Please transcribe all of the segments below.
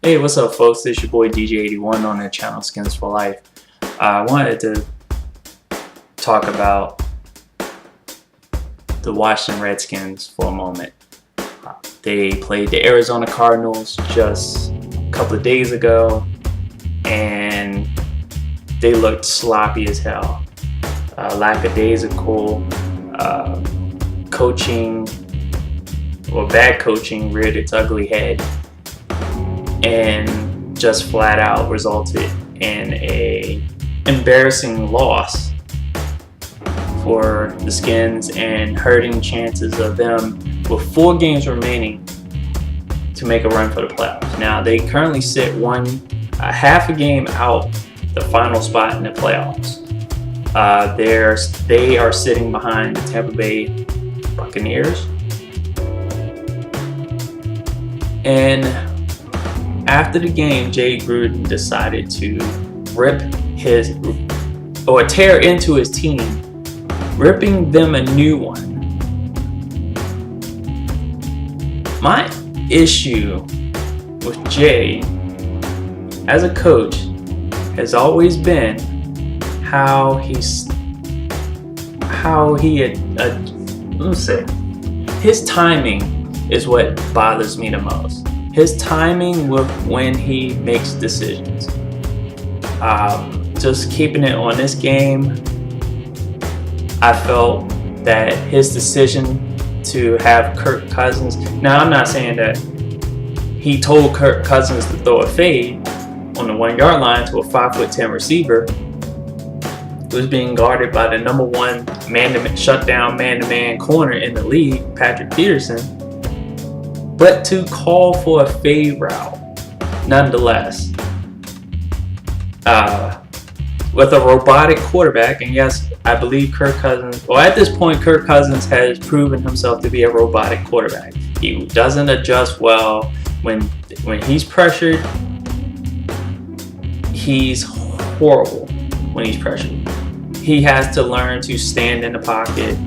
Hey, what's up, folks? This is your boy DJ81 on the channel Skins for Life. I wanted to talk about the Washington Redskins for a moment. They played the Arizona Cardinals just a couple of days ago, and they looked sloppy as hell. Lackadaisical coaching, or bad coaching, reared its ugly head and just flat out resulted in a embarrassing loss for the Skins and hurting chances of them with 4 games remaining to make a run for the playoffs. Now they currently sit a half a game out the final spot in the playoffs. They are sitting behind the Tampa Bay Buccaneers, and after the game, Jay Gruden decided to tear into his team, ripping them a new one. My issue with Jay as a coach has always been his timing is what bothers me the most. His timing with when he makes decisions. Just keeping it on this game, I felt that his decision to have Kirk Cousins. Now, I'm not saying that he told Kirk Cousins to throw a fade on the 1-yard line to a 5'10" receiver who was being guarded by the number 1 shutdown man-to-man corner in the league, Patrick Peterson. But to call for a fade route, nonetheless, with a robotic quarterback, and yes, I believe Kirk Cousins, or at this point, Kirk Cousins has proven himself to be a robotic quarterback. He doesn't adjust well when he's pressured. He's horrible when he's pressured. He has to learn to stand in the pocket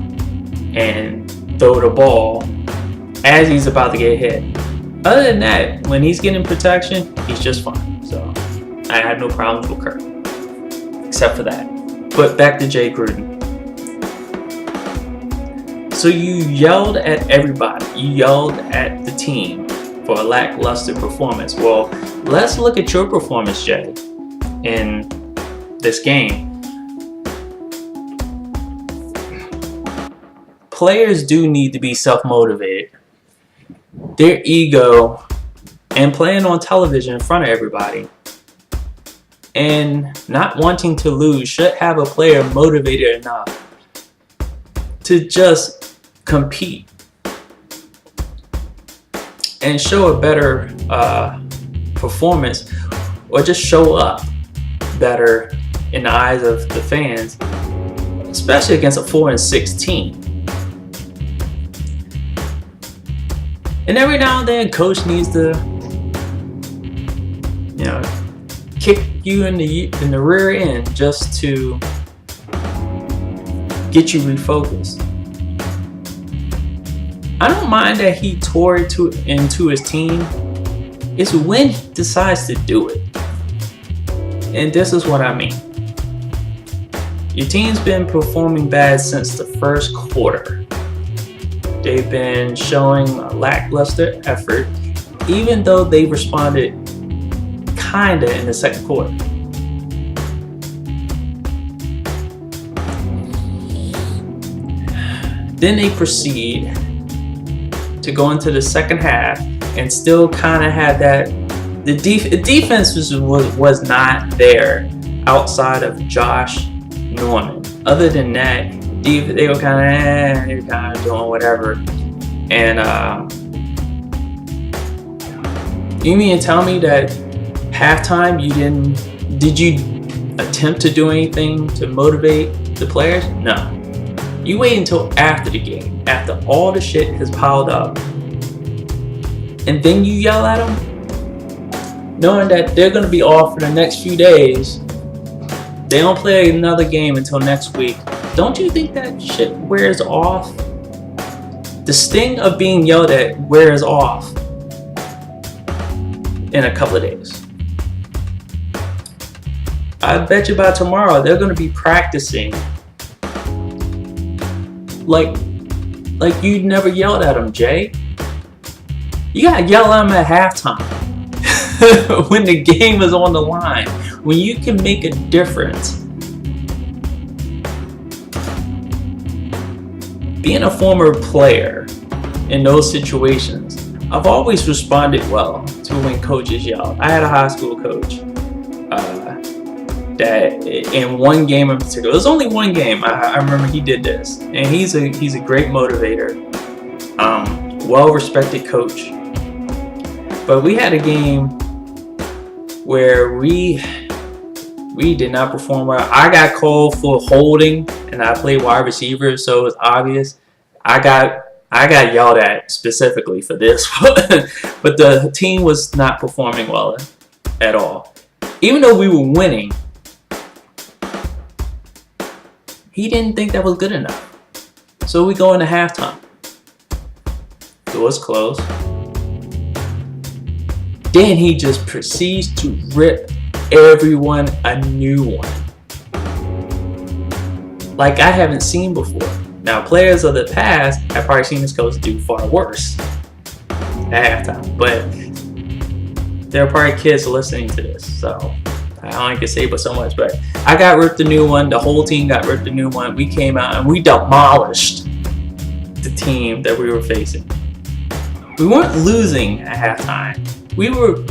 and throw the ball as he's about to get hit. Other than that, when he's getting protection, he's just fine. So I had no problems with Kirk, except for that. But back to Jay Gruden. So you yelled at everybody. You yelled at the team for a lackluster performance. Well, let's look at your performance, Jay, in this game. Players do need to be self-motivated. Their ego and playing on television in front of everybody and not wanting to lose should have a player motivated enough to just compete and show a better performance, or just show up better in the eyes of the fans, especially against a 4-6 team. And every now and then, coach needs to, kick you in the rear end just to get you refocused. I don't mind that he tore into his team. It's when he decides to do it. And this is what I mean. Your team's been performing bad since the first quarter. They've been showing a lackluster effort, even though they responded kinda in the second quarter. Then they proceed to go into the second half and still kind of have that. The defense was not there outside of Josh Norman. Other than that, they were kind of doing whatever. And you mean to tell me that halftime did you attempt to do anything to motivate the players? No. You wait until after the game, after all the shit has piled up, and then you yell at them, knowing that they're going to be off for the next few days. They don't play another game until next week. Don't you think that shit wears off? The sting of being yelled at wears off. in a couple of days. I bet you by tomorrow they're going to be practicing like you never yelled at them, Jay. You gotta yell at them at halftime when the game is on the line, when you can make a difference. Being a former player in those situations, I've always responded well to when coaches yell. I had a high school coach that in one game in particular, it was only one game, I remember he did this, and he's a great motivator, well-respected coach. But we had a game where we did not perform well. I got called for holding, and I played wide receiver, so it was obvious. I got yelled at specifically for this, but the team was not performing well at all. Even though we were winning, he didn't think that was good enough. So we go into halftime. Doors closed. Then he just proceeds to rip everyone a new one, like I haven't seen before. Now, players of the past have probably seen this coach do far worse at halftime, but there are probably kids listening to this, so I only can say but so much. But I got ripped a new one. The whole team got ripped a new one. We came out and we demolished the team that we were facing. We weren't losing at halftime. We were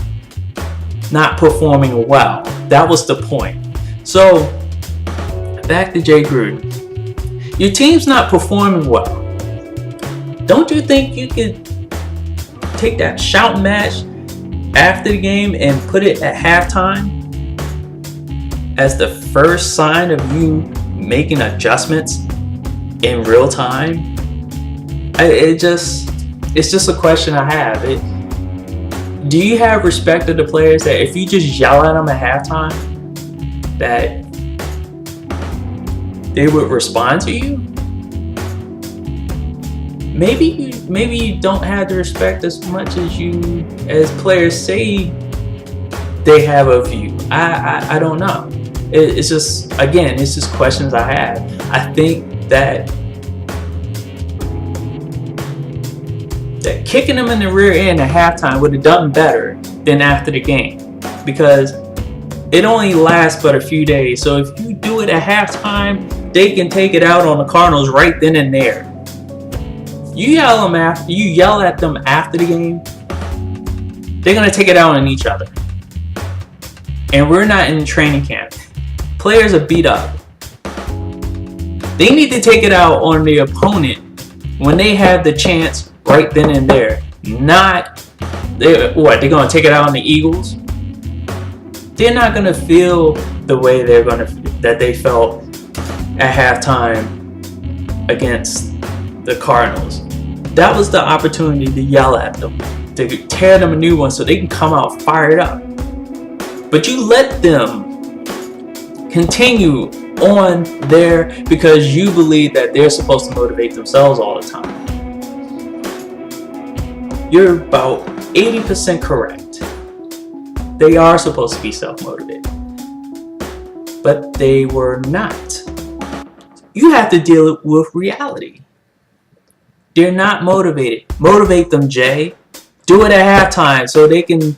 not performing well. That was the point. So, back to Jay Gruden. Your team's not performing well. Don't you think you could take that shout match after the game and put it at halftime as the first sign of you making adjustments in real time? It's just a question I have. Do you have respect of the players that if you just yell at them at halftime, that they would respond to you? Maybe you don't have the respect as much as players say they have of you. I don't know. It's just questions I have. I think that kicking them in the rear end at halftime would have done better than after the game, because it only lasts but a few days. So if you do it at halftime, they can take it out on the Cardinals right then and there. You yell at them after the game, they're gonna take it out on each other. And we're not in training camp. Players are beat up. They need to take it out on the opponent when they have the chance right then and there. They're gonna take it out on the Eagles? They're not gonna feel the way that they felt at halftime against the Cardinals. That was the opportunity to yell at them, to tear them a new one so they can come out fired up. But you let them continue on there because you believe that they're supposed to motivate themselves all the time. You're about 80% correct. They are supposed to be self-motivated, but they were not. You have to deal with reality. They're not motivated. Motivate them, Jay. Do it at halftime so they can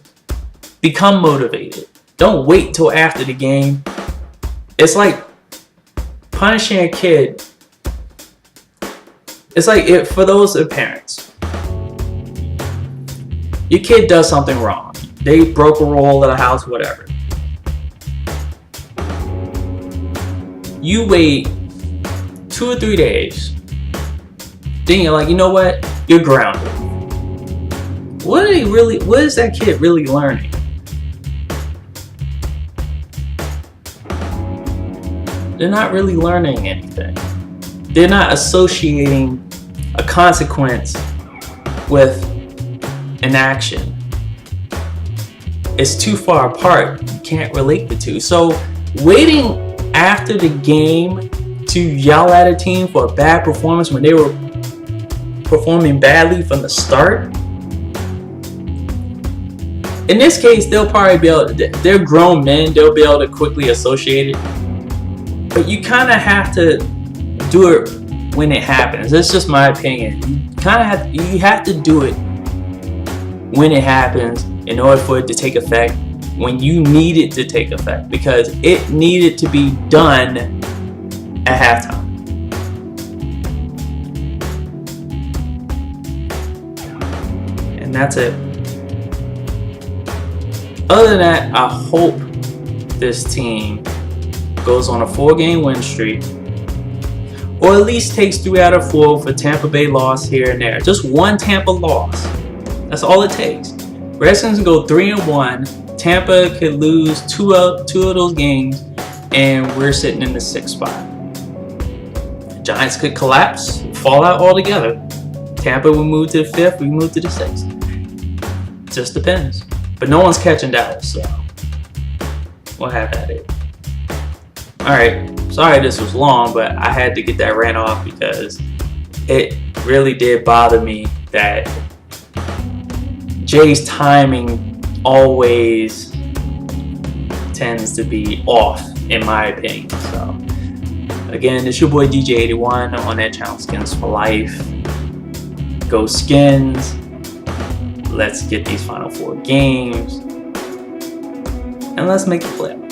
become motivated. Don't wait till after the game. It's like punishing a kid. It's like for those parents. Your kid does something wrong. They broke a rule of the house, whatever. You wait 2 or 3 days. Then you're like, you know what? You're grounded. What is that kid really learning? They're not really learning anything. They're not associating a consequence with an action. It's too far apart. You can't relate the two. So waiting after the game to yell at a team for a bad performance when they were performing badly from the start in this case, they'll probably be able to, they're grown men, they'll be able to quickly associate it. But you kind of have to do it when it happens. That's just my opinion. You have to do it when it happens in order for it to take effect, when you need it to take effect, because it needed to be done at halftime. And that's it. Other than that, I hope this team goes on a 4-game win streak, or at least takes 3 out of 4 for Tampa Bay loss here and there. Just one Tampa loss. That's all it takes. Redskins can go 3-1. Tampa could lose two of those games, and we're sitting in the 6th spot. Giants could collapse, fall out altogether. Tampa will move to the 5th, we move to the 6th. Just depends. But no one's catching Dallas, so we'll have at it. Alright, sorry this was long, but I had to get that rant off because it really did bother me that Jay's timing always tends to be off, in my opinion. So, again, it's your boy DJ81 on that channel, Skins for Life. Go Skins. Let's get these final 4 games. And let's make the playoffs.